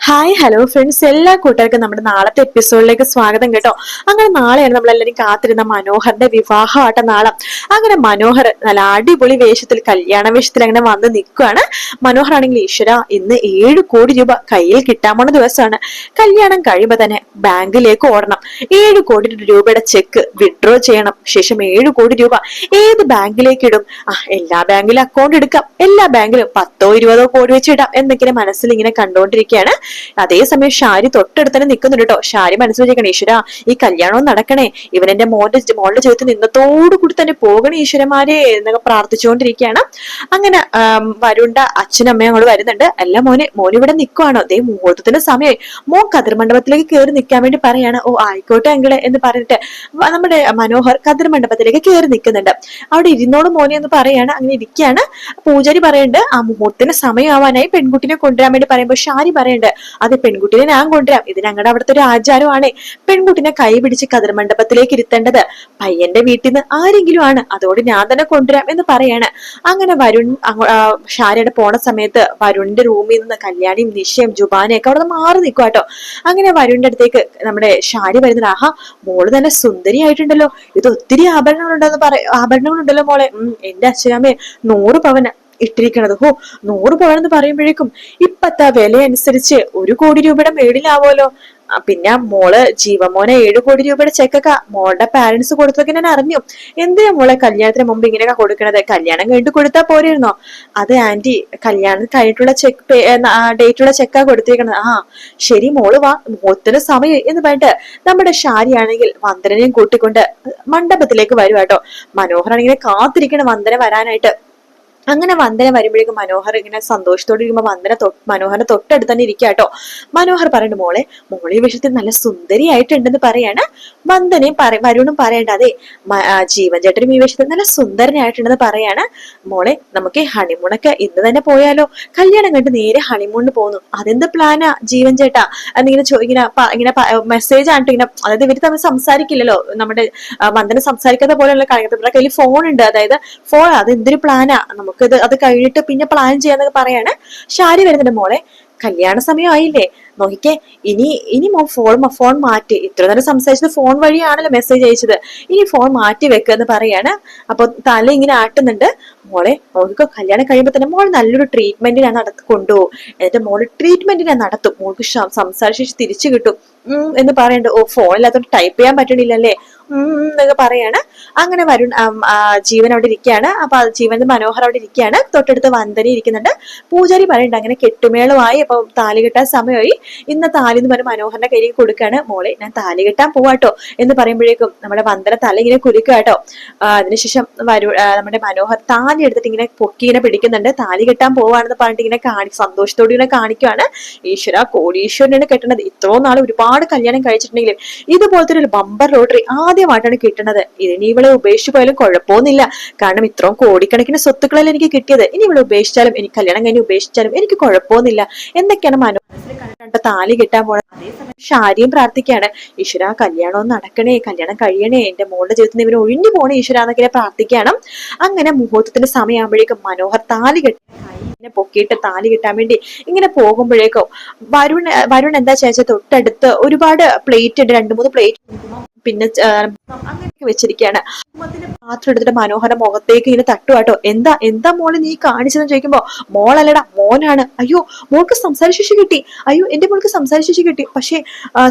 Hi hello friends, എല്ലാ കൂട്ടുകാർക്കും നമ്മുടെ നാളത്തെ എപ്പിസോഡിലേക്ക് സ്വാഗതം കേട്ടോ. അങ്ങനെ നാളെയാണ് നമ്മളെല്ലാവരും കാത്തിരുന്ന മനോഹറിന്റെ വിവാഹമാട്ട നാളെ. അങ്ങനെ മനോഹർ നല്ല അടിപൊളി വേഷത്തിൽ, കല്യാണ വേഷത്തിൽ അങ്ങനെ വന്ന് നിൽക്കുകയാണ്. മനോഹർ ആണെങ്കിൽ ഈശ്വര, ഇന്ന് 7 കോടി രൂപ കയ്യിൽ കിട്ടാൻ പോണ ദിവസമാണ്. കല്യാണം കഴിയുമ്പോൾ തന്നെ ബാങ്കിലേക്ക് ഓടണം. 7 കോടി രൂപയുടെ ചെക്ക് വിഡ്രോ ചെയ്യണം. ശേഷം 7 കോടി രൂപ ഏത് ബാങ്കിലേക്ക് ഇടും? എല്ലാ ബാങ്കിലും അക്കൗണ്ട് എടുക്കാം, എല്ലാ ബാങ്കിലും 10-20 കോടി വെച്ച് ഇടാം എന്നൊക്കെ മനസ്സിൽ ഇങ്ങനെ കണ്ടുകൊണ്ടിരിക്കുകയാണ്. അതേസമയം ഷാരി തൊട്ടടുത്ത് തന്നെ നിൽക്കുന്നുണ്ട് കേട്ടോ. ഷാരി മനസ്സിൽ വിചാരിക്കണം, ഈശ്വര ഈ കല്യാണവും നടക്കണേ, ഇവനെന്റെ മോളുടെ ജീവിതത്തിൽ നിന്നത്തോടു കൂടി തന്നെ പോകണേ ഈശ്വരന്മാരെ എന്നൊക്കെ പ്രാർത്ഥിച്ചുകൊണ്ടിരിക്കുകയാണ്. അങ്ങനെ വരുണ്ട അച്ഛനും അമ്മയും അങ്ങോട്ട് വരുന്നുണ്ട്. അല്ല മോൻ ഇവിടെ നിൽക്കുവാണോ? ദേ മുഹൂർത്തത്തിന്റെ സമയമായി, മോൻ കതിർ മണ്ഡപത്തിലേക്ക് കയറി നിൽക്കാൻ വേണ്ടി പറയാണ്. ഓ ആയിക്കോട്ടെ അങ്കിളെ എന്ന് പറഞ്ഞിട്ട് നമ്മുടെ മനോഹർ കതിർ മണ്ഡപത്തിലേക്ക് കയറി നിൽക്കുന്നുണ്ട്. അവിടെ ഇരുന്നോട് മോനെ എന്ന് പറയാണ്. അങ്ങനെ ഇരിക്കുകയാണ്. പൂജാരി പറയുന്നുണ്ട്, ആ മുഹൂർത്തത്തിന് സമയമാവാനായി പെൺകുട്ടിനെ കൊണ്ടുവരാൻ വേണ്ടി പറയുമ്പോൾ ഷാരി പറയുന്നുണ്ട്, അത് പെൺകുട്ടിനെ ഞാൻ കൊണ്ടുവരാം, ഇത് ഞങ്ങളുടെ അവിടുത്തെ ഒരു ആചാരമാണ്. പെൺകുട്ടിനെ കൈ പിടിച്ച് കതിർ മണ്ഡപത്തിലേക്ക് ഇരുത്തേണ്ടത് പയ്യന്റെ വീട്ടിൽ നിന്ന് ആരെങ്കിലും ആണ്, അതോട് ഞാൻ തന്നെ കൊണ്ടുവരാം എന്ന് പറയാണ്. അങ്ങനെ വരുൺ ഷാരിയുടെ പോണ സമയത്ത് വരുണിന്റെ റൂമിൽ നിന്ന് കല്യാണിയും നിശ്ചയം ജുബാനയൊക്കെ അവിടെ നിന്ന് മാറി നിൽക്കുക കേട്ടോ. അങ്ങനെ വരുണിന്റെ അടുത്തേക്ക് നമ്മുടെ ഷാരി വരുന്നത്, ആഹാ മോള് നല്ല സുന്ദരിയായിട്ടുണ്ടല്ലോ, ഇത് ഒത്തിരി ആഭരണങ്ങളുണ്ടല്ലോ മോളെ. എന്റെ അച്ഛനമ്മയെ 100 പവന് ഇട്ടിരിക്കണത്. 100 പവൻ എന്ന് പറയുമ്പോഴേക്കും ഇപ്പത്തെ വില അനുസരിച്ച് 1 കോടി രൂപയുടെ മേളിലാവുമല്ലോ. പിന്നെ മോള് ജീവമോനെ 7 കോടി രൂപയുടെ ചെക്കൊക്കെ മോളുടെ പാരന്റ്സ് കൊടുത്തൊക്കെ ഞാൻ അറിഞ്ഞു. എന്തിനാ മോളെ കല്യാണത്തിന് മുമ്പ് ഇങ്ങനെയൊക്കെ കൊടുക്കണത്? കല്യാണം കഴിഞ്ഞിട്ട് കൊടുത്താൽ പോരായിരുന്നോ? അത് ആന്റി കല്യാണം കഴിഞ്ഞിട്ടുള്ള ഡേറ്റുള്ള ചെക്കാ കൊടുത്തേക്കണത്. ശരി മോള് വാ, മുഹൂർത്തത്തിന് സമയം എന്ന് പറഞ്ഞിട്ട് നമ്മുടെ ഷാരിയാണെങ്കിൽ വന്ദനനെയും കൂട്ടിക്കൊണ്ട് മണ്ഡപത്തിലേക്ക് വരുവാട്ടോ. മനോഹറാണെങ്കിൽ കാത്തിരിക്കണം വന്ദന വരാനായിട്ട്. അങ്ങനെ വന്ദന വരുമ്പോഴേക്കും മനോഹർ ഇങ്ങനെ സന്തോഷത്തോടെ ഇരിക്കുമ്പോ മനോഹറിന്റെ തൊട്ടടുത്ത് തന്നെ ഇരിക്കാട്ടോ. മനോഹർ പറയുന്നുണ്ട്, മോളെ ഈ വിഷയത്തിൽ നല്ല സുന്ദരിയായിട്ടുണ്ടെന്ന് പറയാണ്. വന്ദനയും വരുണും പറയണ്ട, അതെ ജീവൻ ചേട്ടനും ഈ വിഷയത്തിൽ നല്ല സുന്ദരനായിട്ടുണ്ടെന്ന് പറയാണ്. മോളെ നമുക്ക് ഹണിമൂണൊക്കെ ഇന്ന് തന്നെ പോയാലോ? കല്യാണം കണ്ട് നേരെ ഹണിമൂണിന് പോകുന്നു, അതെന്ത് പ്ലാനാ ജീവൻ ചേട്ടാ? ഇങ്ങനെ മെസ്സേജ് ആയിട്ട് ഇങ്ങനെ, അതായത് ഇവര് തമ്മിൽ സംസാരിക്കില്ലല്ലോ, നമ്മുടെ വന്ദന സംസാരിക്കാത്ത പോലെയുള്ള കാര്യങ്ങൾ. ഇവരുടെ കയ്യിൽ ഫോൺ ഉണ്ട്, അതായത് ഫോൺ, അത് എന്തൊരു പ്ലാനാ, അത് കഴിഞ്ഞിട്ട് പിന്നെ പ്ലാൻ ചെയ്യാന്നൊക്കെ പറയാണ്. ഷാരി വരുന്നുണ്ട്, മോളെ കല്യാണ സമയം ആയില്ലേ, നോക്കിക്കേ, ഇനി ഫോൺ മാറ്റി, ഇത്ര നേരം സംസാരിച്ചത് ഫോൺ വഴിയാണല്ലോ മെസ്സേജ് അയച്ചത്, ഇനി ഫോൺ മാറ്റി വെക്കെന്ന് പറയാണ്. അപ്പൊ തല ഇങ്ങനെ ആട്ടുന്നുണ്ട്. മോളെ നോക്കിക്കോ, കല്യാണം കഴിയുമ്പോ തന്നെ മോൾ നല്ലൊരു ട്രീറ്റ്മെന്റ് ഞാൻ കൊണ്ടുപോകും, എന്നിട്ട് മോള് ട്രീറ്റ്മെന്റ് ഞാൻ നടത്തും, മോൾക്ക് സംസാരശേഷി തിരിച്ചു കിട്ടും എന്ന് പറയണ്ട്. ഫോണില്ലാത്തോണ്ട് ടൈപ്പ് ചെയ്യാൻ പറ്റണില്ലല്ലേ എന്നൊക്കെ പറയാണ്. അങ്ങനെ ജീവൻ അവിടെ ഇരിക്കുകയാണ്. അപ്പൊ ജീവന്റെ മനോഹർ അവിടെ ഇരിക്കുകയാണ്. തൊട്ടടുത്ത് വന്ദന ഇരിക്കുന്നുണ്ട്. പൂജാരി പറയണ്ട്, അങ്ങനെ കെട്ടുമേളമായി, അപ്പൊ താലി കെട്ടാൻ സമയമായി, ഇന്ന് താലി എന്ന് പറഞ്ഞ് മനോഹറിന്റെ കയ്യിൽ കൊടുക്കാണ്. മോളെ ഞാൻ താലി കെട്ടാൻ പോവാട്ടോ എന്ന് പറയുമ്പോഴേക്കും നമ്മുടെ വന്ദന തല ഇങ്ങനെ കുലുക്കുക കേട്ടോ. അതിനുശേഷം നമ്മുടെ മനോഹർ താലി എടുത്തിട്ട് ഇങ്ങനെ പൊക്കി ഇങ്ങനെ പിടിക്കുന്നുണ്ട്. താലി കെട്ടാൻ പോവാണെന്ന് പറഞ്ഞിട്ട് ഇങ്ങനെ സന്തോഷത്തോടെ ഇങ്ങനെ കാണിക്കുകയാണ്. ഈശ്വര, കോടീശ്വരനാണ് കെട്ടണത്. ഇത്രയും നാൾ ഒരുപാട് കല്യാണം കഴിച്ചിട്ടുണ്ടെങ്കിലും ഇതുപോലത്തെ ഒരു ബമ്പർ ലോട്ടറി ആദ്യമായിട്ടാണ് കിട്ടുന്നത്. ഇനി ഇവളെ ഉപേക്ഷിച്ചു പോയാലും കുഴപ്പമൊന്നുമില്ല, കാരണം ഇത്രയും കോടിക്കണക്കിന് സ്വത്തുക്കളെല്ലാം എനിക്ക് കിട്ടിയത്. ഇനി ഇവളെ ഉപേക്ഷിച്ചാലും, എനിക്ക് കല്യാണം കഴിഞ്ഞ് ഉപേക്ഷിച്ചാലും എനിക്ക് കുഴപ്പമൊന്നുമില്ല എന്നൊക്കെയാണ് മനോഹരത്തിൽ കണ്ടിട്ട് താലി കിട്ടാൻ പോണത്. അതേസമയം ഷാരിയും പ്രാർത്ഥിക്കുകയാണ്, ഈശ്വര കല്യാണം നടക്കണേ, കല്യാണം കഴിയണേ, എന്റെ മോളുടെ ജീവിതത്തിൽ ഇവര് ഒഴിഞ്ഞു പോണേ ഈശ്വര എന്നൊക്കെ പ്രാർത്ഥിക്കണം. അങ്ങനെ മുഹൂർത്തത്തിന്റെ സമയമാകുമ്പോഴേക്കും മനോഹർ താലി കെട്ടി പൊക്കിയിട്ട് താലി കിട്ടാൻ വേണ്ടി ഇങ്ങനെ പോകുമ്പോഴേക്കോ വരുൺ എന്താ ചോദിച്ചാൽ തൊട്ടടുത്ത് ഒരുപാട് പ്ലേറ്റ് ഉണ്ട്, 2-3 പ്ലേറ്റ് പിന്നെ അങ്ങനെയൊക്കെ വെച്ചിരിക്കുകയാണ്. പാത്രം എടുത്തിട്ട് മനോഹര മുഖത്തേക്ക് ഇങ്ങനെ തട്ടുവാട്ടോ. എന്താ മോളെ നീ കാണിച്ചതെന്ന് ചോദിക്കുമ്പോ, മോളല്ലടാ മോനാണ്. അയ്യോ മോൾക്ക് സംസാരശേഷി കിട്ടി, അയ്യോ എന്റെ മോൾക്ക് സംസാരശേഷി കിട്ടി, പക്ഷേ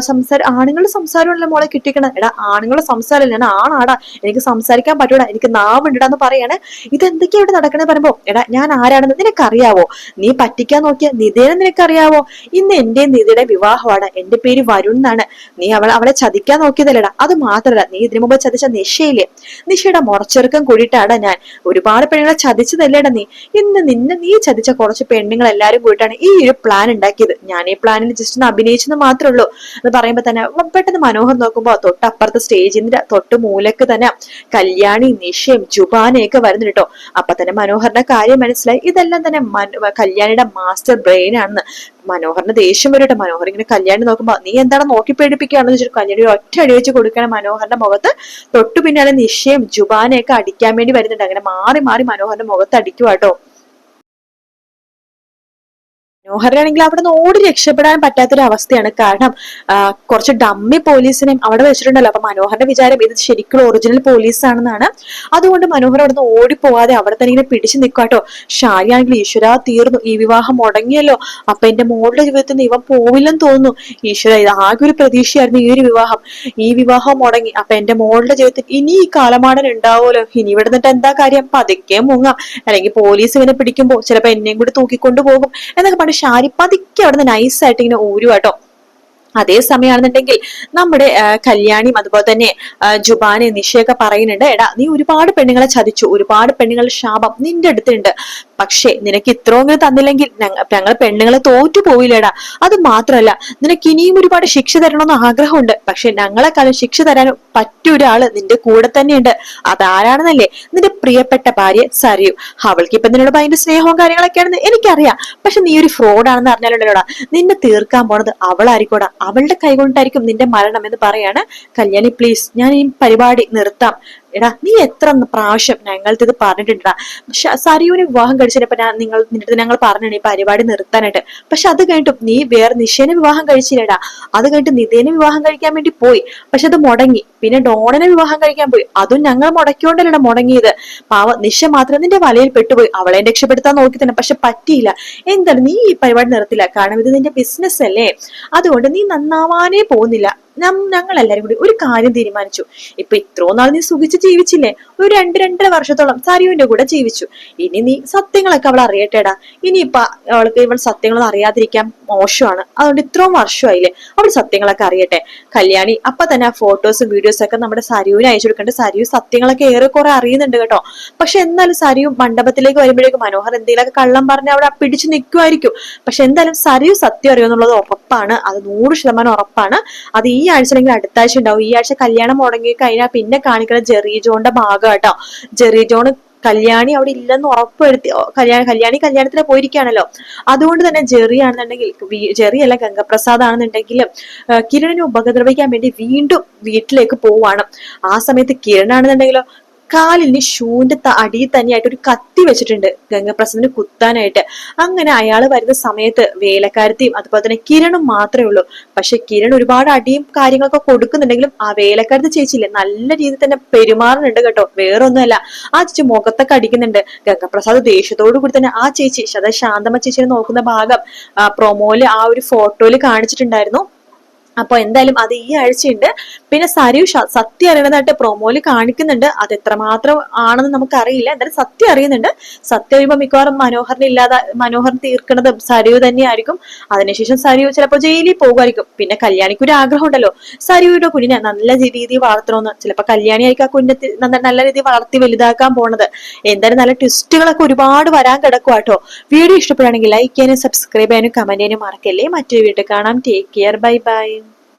ആണുങ്ങളുടെ സംസാരമാണല്ലോ മോളെ കിട്ടിക്കണം. എടാ ആണുങ്ങളുടെ സംസാരമല്ല, ഞാൻ ആണാടാ, എനിക്ക് സംസാരിക്കാൻ പറ്റൂടാ, എനിക്ക് നാവുണ്ടിടാന്ന് പറയാണ്. ഇതെന്തൊക്കെയാ ഇവിടെ നടക്കണേ പറയുമ്പോ, എടാ ഞാൻ ആരാണെന്ന് നിനക്കറിയാവോ? നീ പറ്റിക്കാൻ നോക്കിയ നിധേനെ നിനക്കറിയാവോ? ഇന്ന് എന്റെ നിധിയുടെ വിവാഹമാണ്, എന്റെ പേര് വരുൺ എന്നാണ്. നീ അവളെ ചതിക്കാൻ നോക്കിയതല്ലടാ, അത് മാത്രല്ല നീ ഇതിനു മുമ്പ് ചതിച്ച നിഷയില്ലേ, നിഷയുടെ മുറച്ചെറുക്കം കൂടിയിട്ടാണ് ഞാൻ. ഒരുപാട് പെണ്ണുങ്ങളെ ചതിച്ചതല്ലേടാ നീ. ഇന്ന് നീ ചതിച്ച കുറച്ച് പെണ്ണുങ്ങൾ എല്ലാരും കൂടിയിട്ടാണ് ഈ ഒരു പ്ലാൻ ഉണ്ടാക്കിയത്. ഞാൻ ഈ പ്ലാനിൽ ജസ്റ്റ് ഒന്ന് അഭിനയിച്ചെന്ന് മാത്രമേ ഉള്ളൂ എന്ന് പറയുമ്പോ തന്നെ പെട്ടെന്ന് മനോഹർ നോക്കുമ്പോ തൊട്ടപ്പുറത്തെ സ്റ്റേജിന്റെ തൊട്ട് മൂലക്ക് തന്നെ കല്യാണി നിഷയും ജുബാനയൊക്കെ വരുന്നു കേട്ടോ. അപ്പൊ തന്നെ മനോഹറിന്റെ കാര്യം മനസ്സിലായി, ഇതെല്ലാം തന്നെ കല്യാണിയുടെ മാസ്റ്റർ ബ്രെയിൻ ആണെന്ന്. മനോഹറിന് ദേഷ്യം വരട്ടെ. മനോഹർ ഇങ്ങനെ കല്യാണി നോക്കുമ്പോ, നീ എന്താണ് നോക്കി പേടിപ്പിക്കുകയാണെന്ന് വെച്ചിട്ട് കല്യാണി ഒറ്റ അടി വെച്ച് കൊടുക്കണം മനോഹറിന്റെ മുഖത്ത്. തൊട്ടു പിന്നാലെ നിശ്ചയം ജുബാനയൊക്കെ അടിക്കാൻ വേണ്ടി വരുന്നുണ്ട്. അങ്ങനെ മാറി മാറി മനോഹറിന്റെ മുഖത്ത് അടിക്കുവാട്ടോ. മനോഹരനാണെങ്കിൽ അവിടെ നിന്ന് ഓടി രക്ഷപ്പെടാൻ പറ്റാത്തൊരു അവസ്ഥയാണ്. കാരണം കുറച്ച് ഡമ്മി പോലീസിനെയും അവിടെ വെച്ചിട്ടുണ്ടല്ലോ. അപ്പൊ മനോഹരന്റെ വിചാരം ഇത് ശരിക്കും ഒറിജിനൽ പോലീസ് ആണെന്നാണ്. അതുകൊണ്ട് മനോഹർ അവിടെ നിന്ന് ഓടിപ്പോവാതെ അവിടെ തന്നെ ഇങ്ങനെ പിടിച്ചു നിൽക്കാട്ടോ. ഷാരിയാണെങ്കിൽ ഈശ്വര തീർന്നു, ഈ വിവാഹം മുടങ്ങിയല്ലോ, അപ്പൊ എന്റെ മോളുടെ ജീവിതത്തിൽ നിന്ന് ഇവൻ പോവില്ലെന്ന് തോന്നുന്നു. ഈശ്വര, ഇത് ആകെ ഒരു പ്രതീക്ഷയായിരുന്നു ഈ വിവാഹം മുടങ്ങി. അപ്പൊ എന്റെ മോളുടെ ജീവിതത്തിൽ ഇനി ഈ കാലമാടൻ ഉണ്ടാവുമല്ലോ, ഇനി ഇവിടെ നിന്നിട്ട് എന്താ കാര്യം, പതുക്കെ മുങ്ങാം, അല്ലെങ്കിൽ പോലീസ് ഇവനെ പിടിക്കുമ്പോ ചിലപ്പോ എന്നെയും കൂടി തൂക്കിക്കൊണ്ടു പോകും എന്നൊക്കെ പറഞ്ഞ് ഷാരി പതുക്കെ അവിടെ നിന്ന് നൈസായിട്ട് ഇങ്ങനെ ഊരുവാട്ടോ. അതേ സമയമാണെന്നുണ്ടെങ്കിൽ നമ്മുടെ കല്യാണിയും അതുപോലെ തന്നെ ജുബാനെ നിഷയൊക്കെ പറയുന്നുണ്ട്, എടാ നീ ഒരുപാട് പെണ്ണുങ്ങളെ ചതിച്ചു, ഒരുപാട് പെണ്ണുങ്ങളുടെ ശാപം നിന്റെ അടുത്തുണ്ട്, പക്ഷെ നിനക്ക് ഇത്രയെങ്കിലും തന്നില്ലെങ്കിൽ ഞങ്ങൾ പെണ്ണുങ്ങളെ തോറ്റു പോയില്ലേടാ. അത് മാത്രമല്ല, നിനക്ക് ഇനിയും ഒരുപാട് ശിക്ഷ തരണമെന്ന് ആഗ്രഹമുണ്ട്, പക്ഷെ ഞങ്ങളെക്കാളും ശിക്ഷ തരാൻ പറ്റിയൊരാള് നിന്റെ കൂടെ തന്നെയുണ്ട്. അതാരാണെന്നല്ലേ, നിന്റെ പ്രിയപ്പെട്ട ഭാര്യ സരയു. അവൾക്ക് ഇപ്പൊ നിന്നോട് ഭയങ്കര സ്നേഹവും കാര്യങ്ങളൊക്കെയാണെന്ന് എനിക്കറിയാം, പക്ഷെ നീ ഒരു ഫ്രോഡാണെന്ന് അറിഞ്ഞാലുണ്ടല്ലോടാ, നിന്നെ തീർക്കാൻ പോണത് അവളായിരിക്കോടാ, അവളുടെ കൈകൊണ്ടായിരിക്കും നിന്റെ മരണം എന്ന് പറയാണ്. കല്യാണി പ്ലീസ്, ഞാൻ ഈ പരിപാടി നിർത്താം. എടാ നീ എത്ര പ്രാവശ്യം ഞങ്ങൾക്ക് ഇത് പറഞ്ഞിട്ടുണ്ടാ. സരിയുവിനെ വിവാഹം കഴിച്ചപ്പോ ഞങ്ങൾ പറഞ്ഞു ഈ പരിപാടി നിർത്താനായിട്ട്. പക്ഷെ അത് കഴിഞ്ഞിട്ടും നീ വേറെ നിഷേനെ വിവാഹം കഴിച്ചില്ലടാ. അത് കഴിഞ്ഞിട്ട് നിതേനെ വിവാഹം കഴിക്കാൻ വേണ്ടി പോയി, പക്ഷെ അത് മുടങ്ങി. പിന്നെ ഡോണനെ വിവാഹം കഴിക്കാൻ പോയി, അതും ഞങ്ങൾ മുടക്കിയോണ്ടല്ലടാ മുടങ്ങിയത്. പാവ നിഷ മാത്രം നിന്റെ വലയിൽ പെട്ടുപോയി, അവളെ രക്ഷപ്പെടുത്താൻ നോക്കി തന്നെ, പക്ഷെ പറ്റിയില്ല. എന്തായാലും നീ ഈ പരിപാടി നിർത്തില്ല, കാരണം ഇത് നിന്റെ ബിസിനസ് അല്ലേ, അതുകൊണ്ട് നീ നന്നാവാനേ പോകുന്നില്ല. ഞങ്ങൾ എല്ലാരും കൂടി ഒരു കാര്യം തീരുമാനിച്ചു. ഇപ്പൊ ഇത്രയും നാൾ നീ സുഖിച്ച് ജീവിച്ചില്ലേ, ഒരു 2-2.5 വർഷത്തോളം സരിയുവിന്റെ കൂടെ ജീവിച്ചു. ഇനി നീ സത്യങ്ങളൊക്കെ അവൾ അറിയട്ടേടാ. ഇനിയിപ്പൊ ഇവൾ സത്യങ്ങളൊന്നും അറിയാതിരിക്കാൻ മോശമാണ്, അതുകൊണ്ട് ഇത്രയും വർഷമായില്ലേ, അവൾ സത്യങ്ങളൊക്കെ അറിയട്ടെ. കല്യാണി അപ്പൊ തന്നെ ആ ഫോട്ടോസും വീഡിയോസും ഒക്കെ നമ്മുടെ സരിയുവിന് അയച്ചു കൊടുക്കേണ്ട. സരിയു സത്യങ്ങളൊക്കെ ഏറെക്കുറെ അറിയുന്നുണ്ട് കേട്ടോ. പക്ഷെ എന്നാലും സരിയു മണ്ഡപത്തിലേക്ക് വരുമ്പോഴേക്കും മനോഹർ എന്തെങ്കിലുമൊക്കെ കള്ളം പറഞ്ഞ് അവിടെ പിടിച്ചു നിൽക്കുമായിരിക്കും. പക്ഷെ എന്തായാലും സരിയു സത്യം അറിയുമെന്നുള്ളത് ഉറപ്പാണ്, അത് 100% ഉറപ്പാണ്. അത് ഈ ആഴ്ച അല്ലെങ്കിൽ അടുത്ത ആഴ്ച ഉണ്ടാവും. ഈ ആഴ്ച കല്യാണം മുടങ്ങി കഴിഞ്ഞാൽ പിന്നെ കാണിക്കുന്ന ജെറി ജോണിന്റെ ഭാഗം കേട്ടോ. ജെറി ജോൺ കല്യാണി അവിടെ ഇല്ലെന്ന് ഉറപ്പുവരുത്തി, കല്യാണി കല്യാണത്തിന് പോയിരിക്കുകയാണല്ലോ. അതുകൊണ്ട് തന്നെ ജെറി ആണെന്നുണ്ടെങ്കിൽ, ജെറി അല്ല ഗംഗപ്രസാദ് ആണെന്നുണ്ടെങ്കിലും കിരണിനെ ഉപദ്രവിക്കാൻ വേണ്ടി വീണ്ടും വീട്ടിലേക്ക് പോവാണ്. ആ സമയത്ത് കിരണാണെന്നുണ്ടെങ്കിലോ കാലിന് ഷൂവിന്റെ അടിയിൽ തന്നെയായിട്ട് ഒരു കത്തി വെച്ചിട്ടുണ്ട് ഗംഗപ്രസാദിന് കുത്താനായിട്ട്. അങ്ങനെ അയാൾ വരുന്ന സമയത്ത് വേലക്കാരത്തെയും അതുപോലെ തന്നെ കിരണും മാത്രമേ ഉള്ളൂ. പക്ഷെ കിരൺ ഒരുപാട് അടിയും കാര്യങ്ങളൊക്കെ കൊടുക്കുന്നുണ്ടെങ്കിലും ആ വേലക്കാരത്തെ ചേച്ചിയില്ലേ നല്ല രീതിയിൽ തന്നെ പെരുമാറുന്നുണ്ട് കേട്ടോ. വേറൊന്നുമല്ല, ആ ചേച്ചി മുഖത്തൊക്കെ അടിക്കുന്നുണ്ട്. ഗംഗപ്രസാദ് ദേഷ്യത്തോടു കൂടി തന്നെ ആ ചേച്ചി ശാന്തമ്മ ചേച്ചിനെ നോക്കുന്ന ഭാഗം പ്രൊമോയില് ആ ഒരു ഫോട്ടോയില് കാണിച്ചിട്ടുണ്ടായിരുന്നു. അപ്പൊ എന്തായാലും അത് ഈ ആഴ്ചയുണ്ട്. പിന്നെ സരിയു സത്യം അറിയണതായിട്ട് പ്രൊമോയില് കാണിക്കുന്നുണ്ട്. അത് എത്രമാത്രം ആണെന്ന് നമുക്കറിയില്ല, എന്തായാലും സത്യം അറിയുന്നുണ്ട്. സത്യം അറിയുമ്പോ മിക്കവാറും മനോഹരൻ തീർക്കുന്നത് സരിയു തന്നെയായിരിക്കും. അതിനുശേഷം സരിയു ചിലപ്പോ ജയിലിൽ പോകുമായിരിക്കും. പിന്നെ കല്യാണിക്ക് ഒരു ആഗ്രഹം ഉണ്ടല്ലോ, സരിയുടെ കുഞ്ഞിനെ നല്ല രീതിയിൽ വളർത്തണമെന്ന്. ചിലപ്പോ കല്യാണി ആയിരിക്കും ആ കുഞ്ഞിനെ നല്ല രീതിയിൽ വളർത്തി വലുതാക്കാൻ പോണത്. എന്തായാലും നല്ല ട്വിസ്റ്റുകളൊക്കെ ഒരുപാട് വരാൻ കിടക്കുവാട്ടോ. വീഡിയോ ഇഷ്ടപ്പെടുകയാണെങ്കിൽ ലൈക്ക് ചെയ്യാനും സബ്സ്ക്രൈബ് ചെയ്യാനും കമന്റ് ചെയ്യാനും മറക്കല്ലേ. മറ്റൊരു വീഡിയോ കാണാം. Take care, bye bye.